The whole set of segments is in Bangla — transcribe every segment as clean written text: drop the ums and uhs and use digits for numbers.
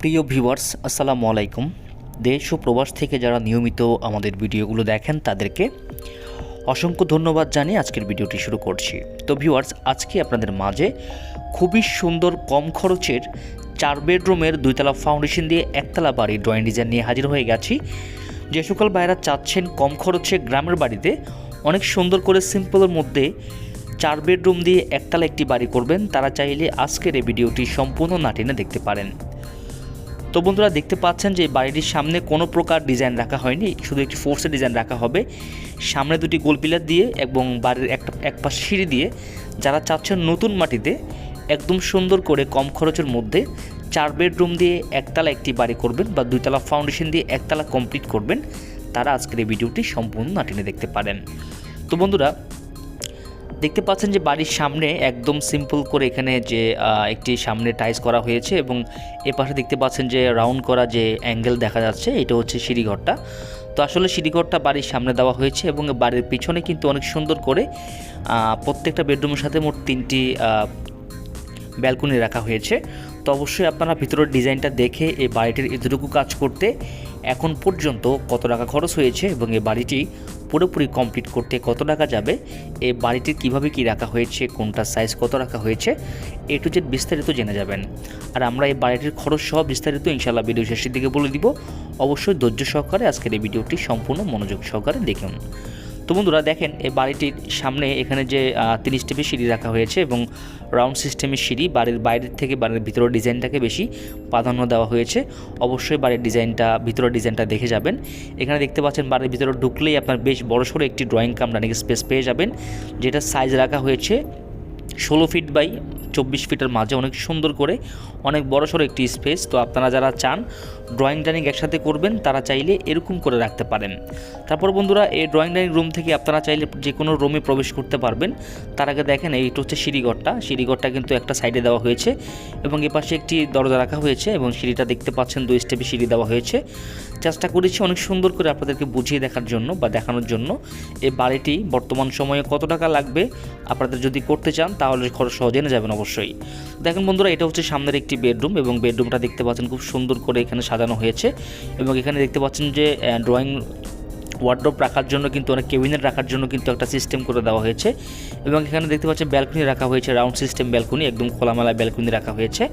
প্রিয় ভিউয়ার্স, আসসালামু আলাইকুম। দেশ ও প্রবাস থেকে যারা নিয়মিত আমাদের ভিডিওগুলো দেখেন তাদেরকে অসংখ্য ধন্যবাদ জানিয়ে আজকের ভিডিওটি শুরু করছি। তো ভিউয়ার্স, আজকে আপনাদের মাঝে খুবই সুন্দর কম খরচের 4 বেডরুমের 2তলা ফাউন্ডেশন দিয়ে একতলা বাড়ি ড্রয়িং ডিজাইন নিয়ে হাজির হয়ে গেছি। যে সকল ভাইয়েরা চাচ্ছেন কম খরচে গ্রামের বাড়িতে অনেক সুন্দর করে সিম্পলের মধ্যে 4 বেডরুম দিয়ে একতলা একটি বাড়ি করবেন, তারা চাইলে আজকের এই ভিডিওটি সম্পূর্ণ না টেনে দেখতে পারেন। তো বন্ধুরা, দেখতে পাচ্ছেন যে বাড়িটির সামনে কোনো প্রকার ডিজাইন রাখা হয়নি, শুধু একটি ফোর্সের ডিজাইন রাখা হবে। সামনে দুটি গোল পিলার দিয়ে এবং বাড়ির এক পাশ সিঁড়ি দিয়ে যারা চাচ্ছেন নতুন মাটিতে একদম সুন্দর করে কম খরচের মধ্যে 4 বেডরুম দিয়ে একতলা একটি বাড়ি করবেন বা 2তলা ফাউন্ডেশন দিয়ে একতলা কমপ্লিট করবেন, তারা আজকের এই ভিডিওটি সম্পূর্ণ না টেনে দেখতে পারেন। তো বন্ধুরা, দেখতে পাচ্ছেন যে বাড়ির সামনে একদম সিম্পল করে এখানে যে একটি সামনে টাইলস করা হয়েছে এবং এ পাশে দেখতে পাচ্ছেন যে রাউন্ড করা যে অ্যাঙ্গেল দেখা যাচ্ছে, এটা হচ্ছে সিঁড়িঘরটা। তো আসলে সিঁড়িঘরটা বাড়ির সামনে দেওয়া হয়েছে এবং বাড়ির পিছনে কিন্তু অনেক সুন্দর করে প্রত্যেকটা বেডরুমের সাথে মোট 3টি ব্যালকনি রাখা হয়েছে। তো অবশ্যই আপনারা ভিতরের ডিজাইনটা দেখে এই বাড়িটির এতটুকু কাজ করতে এখন পর্যন্ত কত টাকা খরচ হয়েছে এবং এই বাড়িটি পুরোপুরি কমপ্লিট করতে কত টাকা যাবে, এই বাড়িটির কীভাবে কী রাখা হয়েছে, কোনটা সাইজ কত রাখা হয়েছে, এ টু জেড বিস্তারিত জেনে যাবেন। আর আমরা এই বাড়িটির খরচ সহ বিস্তারিত ইনশাআল্লাহ ভিডিও শেষের দিকে বলে দিব। অবশ্যই ধৈর্য সহকারে আজকের এই ভিডিওটি সম্পূর্ণ মনোযোগ সহকারে দেখুন। তো বন্ধুরা দেখেন, এই বাড়িটির সামনে এখানে যে 3 স্টেপের সিঁড়ি রাখা হয়েছে এবং রাউন্ড সিস্টেমের সিঁড়ি, বাড়ির বাইরের থেকে বাড়ির ভিতরের ডিজাইনটাকে বেশি প্রাধান্য দেওয়া হয়েছে। অবশ্যই বাড়ির ডিজাইনটা, ভিতরের ডিজাইনটা দেখে যাবেন। এখানে দেখতে পাচ্ছেন বাড়ির ভিতরে ঢুকলেই আপনার বেশ বড়সড় একটি ড্রয়িং কাম ডাইনিং স্পেস পেয়ে যাবেন, যেটা সাইজ রাখা হয়েছে 16 ফিট বাই 24 ফিটের মাঝে, অনেক সুন্দর করে অনেক বড়সড় একটি স্পেস। তো আপনারা যারা চান ড্রয়িং ডাইনিং একসাথে করবেন, তারা চাইলে এরকম করে রাখতে পারেন। তারপর বন্ধুরা, এই ড্রয়িং ডাইনিং রুম থেকে আপনারা চাইলে যে কোনো রুমে প্রবেশ করতে পারবেন। তার আগে দেখেন, এইটা হচ্ছে সিঁড়িঘরটা কিন্তু একটা সাইডে দেওয়া হয়েছে এবং এপাশে একটি দরজা রাখা হয়েছে এবং সিঁড়িটা দেখতে পাচ্ছেন 2 স্টেপে সিঁড়ি দেওয়া হয়েছে। চেষ্টা করেছি অনেক সুন্দর করে আপনাদেরকে বুঝিয়ে দেখার জন্য বা দেখানোর জন্য এই বাড়িটি বর্তমান সময়ে কত টাকা লাগবে আপনাদের যদি করতে চান, তাহলে খরচ সহজে জেনে যাবেন অবশ্যই। দেখেন বন্ধুরা, এটা হচ্ছে সামনের একটি বেডরুম এবং বেডরুমটা দেখতে পাচ্ছেন খুব সুন্দর করে এখানে সাজানো হয়েছে এবং এখানে দেখতে পাচ্ছেন যে ড্রয়িং ওয়ার্ডরোব রাখার জন্য কিন্তু অনেক ক্যাবিনেট রাখার জন্য কিন্তু একটা সিস্টেম করে দেওয়া হয়েছে এবং এখানে দেখতে পাচ্ছেন ব্যালকনি রাখা হয়েছে, রাউন্ড সিস্টেম ব্যালকনি, একদম খোলামেলা ব্যালকনি রাখা হয়েছে।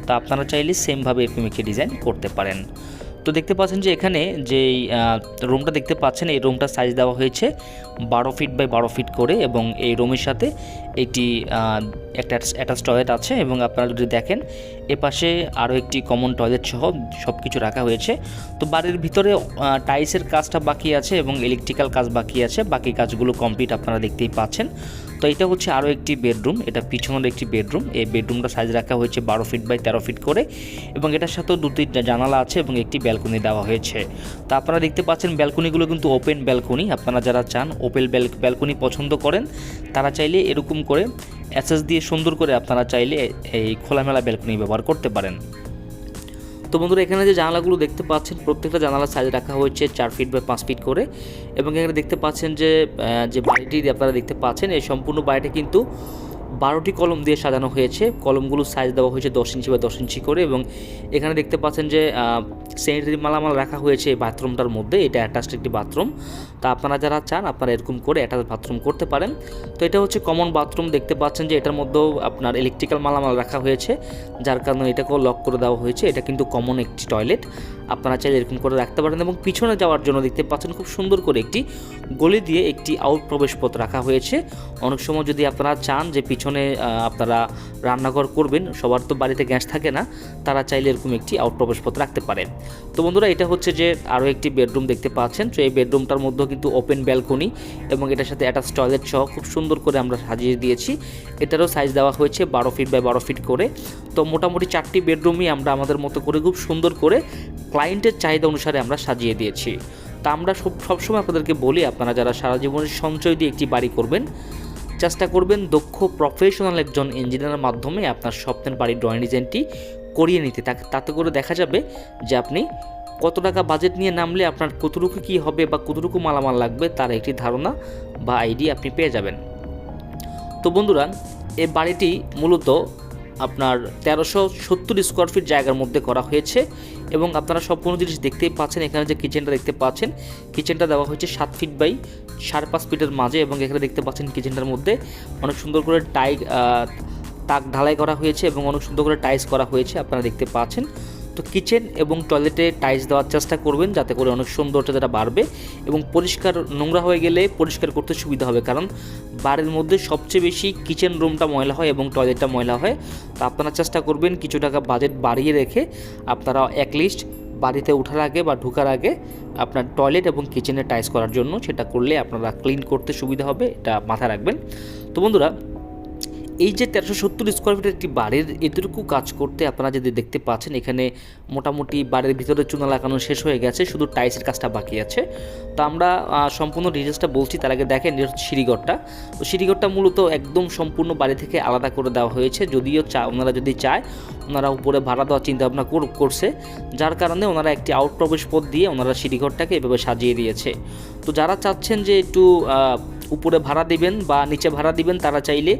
তো আপনারা চাইলে সেমভাবে এরকম একটি ডিজাইন করতে পারেন। তো দেখতে পাচ্ছেন যে এখানে যেই রুমটা দেখতে পাচ্ছেন, এই রুমটা সাইজ দেওয়া হয়েছে 12 ফিট বাই 12 ফিট করে এবং এই রুমের সাথে এটি একটা অ্যাটাচ টয়লেট আছে এবং আপনারা যদি দেখেন এপাশে আরও একটি কমন টয়লেট সহ সব কিছু রাখা হয়েছে। তো বাড়ির ভিতরে টাইলসের কাজটা বাকি আছে এবং ইলেকট্রিক্যাল কাজ বাকি আছে, বাকি কাজগুলো কমপ্লিট আপনারা দেখতেই পাচ্ছেন। তো এটা হচ্ছে আরও একটি বেডরুম, এটা পিছনের একটি বেডরুম। এই বেডরুমটা সাইজ রাখা হয়েছে 12 ফিট বাই 13 ফিট করে এবং এটার সাথেও 2টি জানালা আছে এবং একটি ব্যালকনি দেওয়া হয়েছে। তো আপনারা দেখতে পাচ্ছেন ব্যালকনিগুলো কিন্তু ওপেন ব্যালকনি। আপনারা যারা চান ওপেন ব্যালকনি পছন্দ করেন, তারা চাইলে এরকম করে অ্যাসেস দিয়ে সুন্দর করে আপনারা চাইলে এই খোলামেলা ব্যালকনি ব্যবহার করতে পারেন। তো বন্ধুরা, এখানে যে জানালাগুলো দেখতে পাচ্ছেন, প্রত্যেকটা জানালার সাইজ রাখা হয়েছে 4 ফিট বাই 5 ফিট করে এবং এখানে দেখতে পাচ্ছেন যে বাড়িটি আপনারা দেখতে পাচ্ছেন, এই সম্পূর্ণ বাড়িটি কিন্তু 12টি কলম দিয়ে সাজানো হয়েছে। কলমগুলোর সাইজ দেওয়া হয়েছে 10 ইঞ্চি বা 10 ইঞ্চি করে এবং এখানে দেখতে পাচ্ছেন যে স্যানিটারি মালামাল রাখা হয়েছে এই বাথরুমটার মধ্যে, এটা অ্যাটাচড একটি বাথরুম। তা আপনারা যারা চান আপনারা এরকম করে অ্যাটাচ বাথরুম করতে পারেন। তো এটা হচ্ছে কমন বাথরুম, দেখতে পাচ্ছেন যে এটার মধ্যেও আপনার ইলেকট্রিক্যাল মালামাল রাখা হয়েছে, যার কারণে এটাকেও লক করে দেওয়া হয়েছে। এটা কিন্তু কমন একটি টয়লেট, আপনারা চাইলে এরকম করে রাখতে পারেন। এবং পিছনে যাওয়ার জন্য দেখতে পাচ্ছেন খুব সুন্দর করে একটি গলি দিয়ে একটি আউট প্রবেশপথ রাখা হয়েছে। অনেক সময় যদি আপনারা চান যে পিছনে আপনারা রান্নাঘর করবেন, সবার তো বাড়িতে গ্যাস থাকে না, তারা চাইলে এরকম একটি আউট প্রবেশপথ রাখতে পারেন। তো বন্ধুরা, এটা হচ্ছে যে আরও একটি বেডরুম দেখতে পাচ্ছেন। তো এই বেডরুমটার মধ্যেও কিন্তু ওপেন ব্যালকনি এবং এটার সাথে অ্যাটাচ টয়লেট সহ খুব সুন্দর করে আমরা সাজিয়ে দিয়েছি। এটারও সাইজ দেওয়া হয়েছে 12 ফিট বাই 12 ফিট করে। তো মোটামুটি 4টি বেডরুমই আমরা আমাদের মতো করে খুব সুন্দর করে ক্লায়েন্টের চাহিদা অনুসারে আমরা সাজিয়ে দিয়েছি। তা আমরা সবসময় আপনাদেরকে বলি, আপনারা যারা সারা জীবনের সঞ্চয় দিয়ে একটি বাড়ি করবেন, চেষ্টা করবেন দক্ষ প্রফেশনাল একজন ইঞ্জিনিয়ারের মাধ্যমে আপনার স্বপ্নের বাড়ির ড্রয়িং ডিজাইনটি করিয়ে নিতে। তাতে করে দেখা যাবে যে আপনি কত টাকা বাজেট নিয়ে নামলে আপনার কতটুকু কী হবে বা কতটুকু মালামাল লাগবে তার একটি ধারণা বা আইডিয়া আপনি পেয়ে যাবেন। তো বন্ধুরা, এই বাড়িটি মূলত আপনার 1370 স্কোয়ার ফিট জায়গার মধ্যে করা হয়েছে এবং আপনারা সম্পূর্ণ জিনিস দেখতেই পাচ্ছেন। এখানে যে কিচেনটা দেখতে পাচ্ছেন, কিচেনটা দেওয়া হয়েছে 7 ফিট বাই 5.5 ফিটের মাঝে এবং এখানে দেখতে পাচ্ছেন কিচেনটার মধ্যে অনেক সুন্দর করে তাক ঢালাই করা হয়েছে এবং অনেক সুন্দর করে টাইলস করা হয়েছে, আপনারা দেখতে পাচ্ছেন। তো কিচেন এবং টয়লেটে টাইলস দেওয়ার চেষ্টা করবেন যাতে করে অনেক সৌন্দর্যতা বাড়বে এবং পরিষ্কার, নোংরা হয়ে গেলে পরিষ্কার করতে সুবিধা হবে, কারণ বাড়ির মধ্যে সবচেয়ে বেশি কিচেন রুমটা ময়লা হয় এবং টয়লেটটা ময়লা হয়। তো আপনারা চেষ্টা করবেন কিছু টাকা বাজেট বাড়িয়ে রেখে আপনারা অ্যাটলিস্ট বাড়িতে ওঠার আগে বা ঢোকার আগে আপনার টয়লেট এবং কিচেনে টাইলস করার জন্য, সেটা করলে আপনারা ক্লিন করতে সুবিধা হবে, এটা মাথায় রাখবেন। তো বন্ধুরা, এই যে 1370 স্কোয়ার ফিটের একটি বাড়ির এতটুকু কাজ করতে আপনারা যদি দেখতে পাচ্ছেন, এখানে মোটামুটি বাড়ির ভিতরে চুনা লাগানো শেষ হয়ে গেছে, শুধু টাইলসের কাজটা বাকি আছে। তো আমরা সম্পূর্ণ ডিটেলসটা বলছি, তার আগে দেখেন এটা হচ্ছে সিঁড়িঘরটা। তো সিঁড়িঘরটা মূলত একদম সম্পূর্ণ বাড়ি থেকে আলাদা করে দেওয়া হয়েছে, যদিও ওনারা যদি চায় ওনারা উপরে ভাড়া দেওয়ার চিন্তাভাবনা করছে, যার কারণে ওনারা একটি আউট প্রবেশ পথ দিয়ে ওনারা সিঁড়িঘরটাকে এভাবে সাজিয়ে দিয়েছে। তো যারা চাচ্ছেন যে একটু উপরে ভাড়া দিবেন বা নিচে ভাড়া দিবেন, তারা চাইলে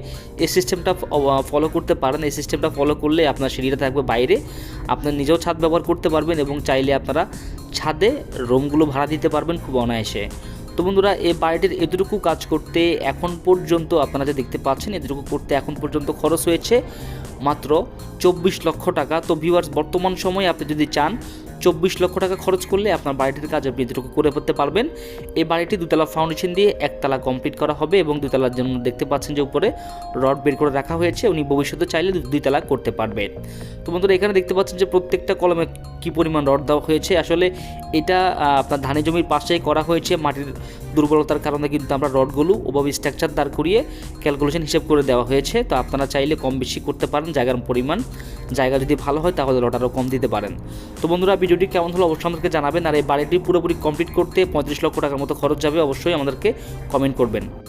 এই সিস্টেমটা ফলো করতে পারেন। এই সিস্টেমটা ফলো করলে আপনার সিঁড়িটা থাকবে বাইরে, আপনার নিজেও ছাদ ব্যবহার করতে পারবেন এবং চাইলে আপনারা ছাদে রুমগুলো ভাড়া দিতে পারবেন খুব অনায়াসে। তো বন্ধুরা, এই বাড়িটির এতটুকু কাজ করতে এখন পর্যন্ত আপনারা যে দেখতে পাচ্ছেন, এতটুকু করতে এখন পর্যন্ত খরচ হয়েছে মাত্র 24 লক্ষ টাকা। তো ভিউয়ার্স, বর্তমান সময়ে আপনি যদি চান 24 লক্ষ টাকা খরচ করলে আপনার বাড়িটির কাজ আপনি এতটুকু করে ফেলতে পারবেন। এই বাড়িটি 2তলা ফাউন্ডেশন দিয়ে 1তলা কমপ্লিট করা হবে এবং 2তলার জন্য দেখতে পাচ্ছেন যে উপরে রড বের করে রাখা হয়েছে, উনি ভবিষ্যতে চাইলে 2তলা করতে পারবে। তো বন্ধুরা, এখানে দেখতে পাচ্ছেন যে প্রত্যেকটা কলমে কী পরিমাণ রড দেওয়া হয়েছে। আসলে এটা আপনার ধানের জমির পাশেই করা হয়েছে, মাটির দুর্বলতার কারণে কিন্তু আমরা রডগুলো ওভাবে স্ট্রাকচার দাঁড় করিয়ে ক্যালকুলেশন হিসেব করে দেওয়া হয়েছে। তো আপনারা চাইলে কম বেশি করতে পারেন, জায়গার পরিমাণ, জায়গা যদি ভালো হয় তাহলে রড আরও কম দিতে পারেন। তো বন্ধুরা, ভিডিওটি কেমন হলো অবশ্যই আমাদেরকে জানাবেন, আর এই বাড়িটি পুরোপুরি কমপ্লিট করতে 35 লক্ষ টাকার মতো খরচ যাবে, অবশ্যই আমাদেরকে কমেন্ট করবেন।